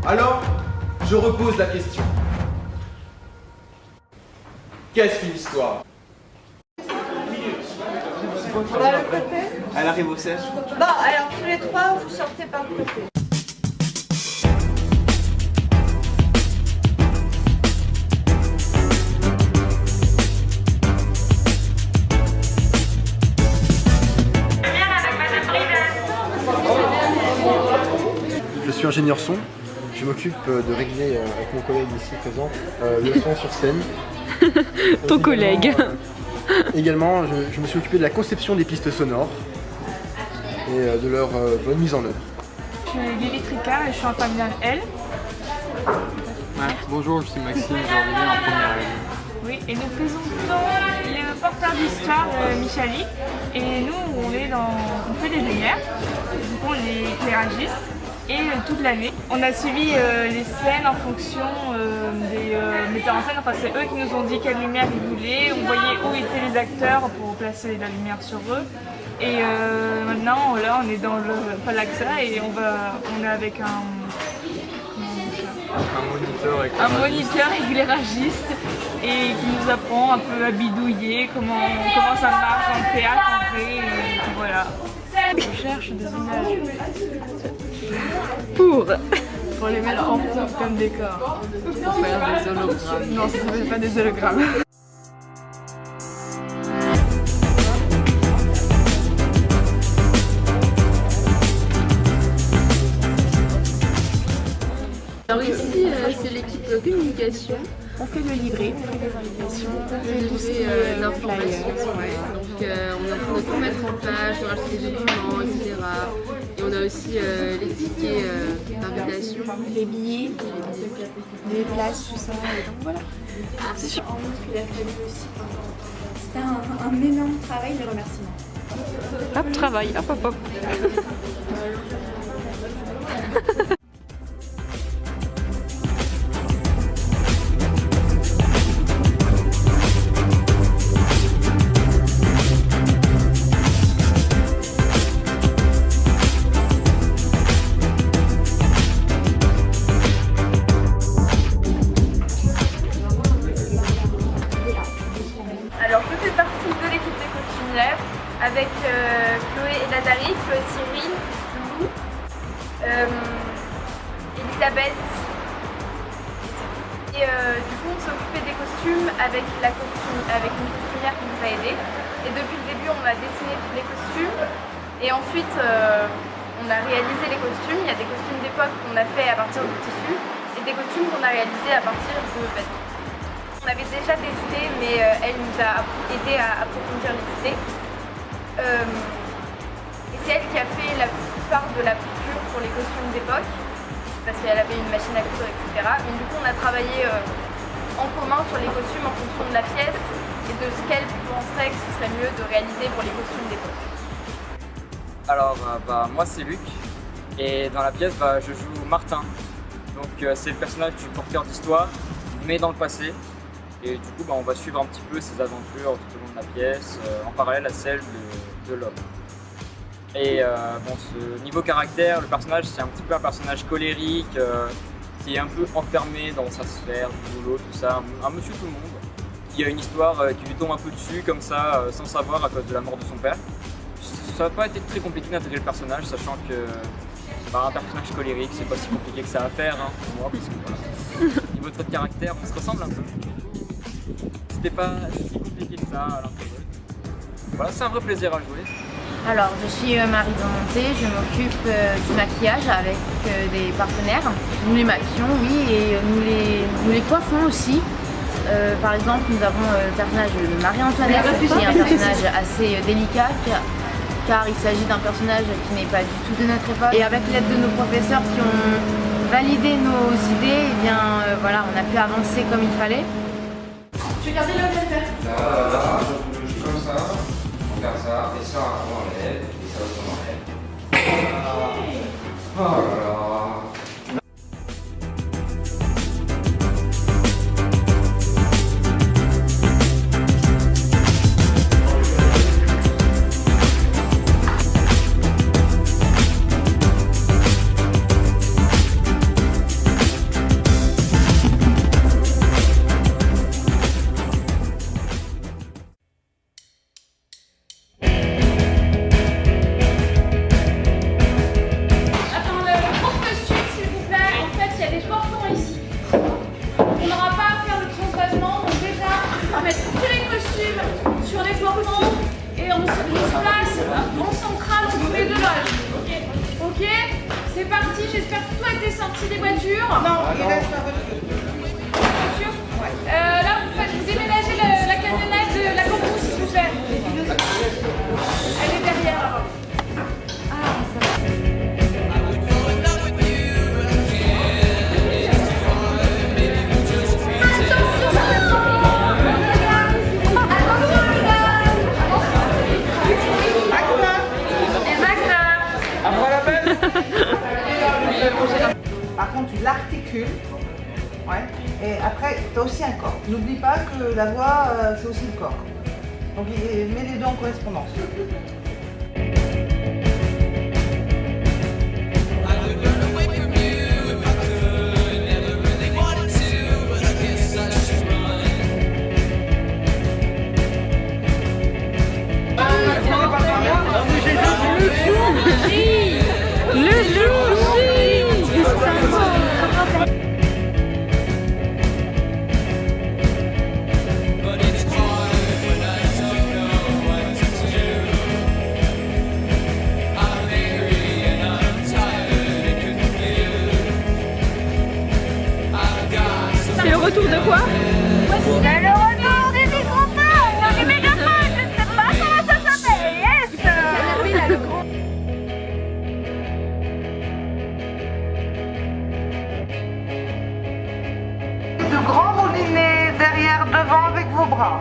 Alors, je repose la question. Qu'est-ce qu'une histoire? Elle arrive au sèche. Bon, alors tous les trois, vous sortez par le côté. Je suis ingénieur son. Je m'occupe de régler avec mon collègue ici présent le son sur scène. Ton collègue. Également, je me suis occupé de la conception des pistes sonores et de leur bonne mise en œuvre. Je suis Lily Tricard et je suis en terminale L. Ouais, bonjour, je suis Maxime, j'ai revenir en première L. Oui, et nous présentons le porteur d'histoire Michali. Et nous, on fait des lumières, donc on est éclairagistes. Et toute l'année, on a suivi les scènes en fonction des metteurs en scène. Enfin, c'est eux qui nous ont dit quelle lumière ils voulaient. On voyait où étaient les acteurs pour placer la lumière sur eux. Et maintenant, là, on est dans le Palaxa et on est avec un moniteur éclairagiste et qui nous apprend un peu à bidouiller comment ça marche dans le théâtre en vrai. Et voilà. Je cherche des images. Pour les mettre en fond comme décor. Pour faire des hologrammes. Non, ça s'appelle pas des hologrammes. Alors ici, c'est l'équipe communication. On fait le livret, on fait des invitations, on fait tout ce qui est d'information. Ouais. Donc on est en train de tout mettre en page, de rajouter des documents, etc. Et on a aussi les tickets d'invitation. Les billets, les places, tout ça. Et donc voilà. C'est super. En outre, il a fallu aussi. C'était un énorme travail, les remerciements. Hop, travail, hop, hop, hop. Alors, je fais partie de l'équipe des costumières avec Chloé et Nathalie, Chloé Cyril, Lou, Elisabeth. Et du coup, on s'est occupé des costumes avec une costumière qui nous a aidés. Et depuis le début, on a dessiné tous les costumes. Et ensuite, on a réalisé les costumes. Il y a des costumes d'époque qu'on a fait à partir de tissu et des costumes qu'on a réalisés à partir de vêtements. On avait déjà des idées, mais elle nous a aidé à approfondir les idées. Et c'est elle qui a fait la plupart de la couture pour les costumes d'époque, parce qu'elle avait une machine à coudre, etc. Mais du coup, on a travaillé en commun sur les costumes en fonction de la pièce et de ce qu'elle pensait que ce serait mieux de réaliser pour les costumes d'époque. Alors, moi c'est Luc, et dans la pièce, je joue Martin. Donc c'est le personnage du porteur d'histoire, mais dans le passé. Et du coup, on va suivre un petit peu ses aventures tout au long de la pièce, en parallèle à celle de l'homme. Et ce niveau caractère, le personnage, c'est un petit peu un personnage colérique, qui est un peu enfermé dans sa sphère, du boulot, tout ça, un monsieur tout le monde, qui a une histoire qui lui tombe un peu dessus, comme ça, sans savoir, à cause de la mort de son père. Ça n'a pas été très compliqué d'intégrer le personnage, sachant que un personnage colérique, c'est pas si compliqué que ça à faire, hein, pour moi, parce que voilà. Niveau trait de caractère, on se ressemble un peu. C'était pas si compliqué que ça à l'intérieur. Voilà, c'est un vrai plaisir à jouer. Alors, je suis Marie Monté, je m'occupe du maquillage avec des partenaires. Nous les maquillons, oui, et nous les coiffons aussi. Par exemple, nous avons le personnage de Marie-Antoinette, qui est un personnage assez délicat, car il s'agit d'un personnage qui n'est pas du tout de notre époque. Et avec l'aide de nos professeurs qui ont validé nos idées, eh bien, voilà, on a pu avancer comme il fallait. Tu veux garder le même faire. Là, je joue comme ça, on garde ça, et ça, on enlève, et ça, on enlève. Oh là là. C'est parti, j'espère que tout a été sorti des voitures. Non, il reste la voiture. Là, vous déménagez la camionnette de la Campus, s'il vous plaît. Elle est derrière là-bas. Par contre, tu l'articules. Ouais. Et après, tu as aussi un corps. N'oublie pas que la voix, c'est aussi le corps. Donc, mets les deux en correspondance. C'est le retour de quoi? C'est le retour des microphones, des mégaphones, je ne sais pas comment ça s'appelle. Yes. De grands moulinets derrière, devant avec vos bras.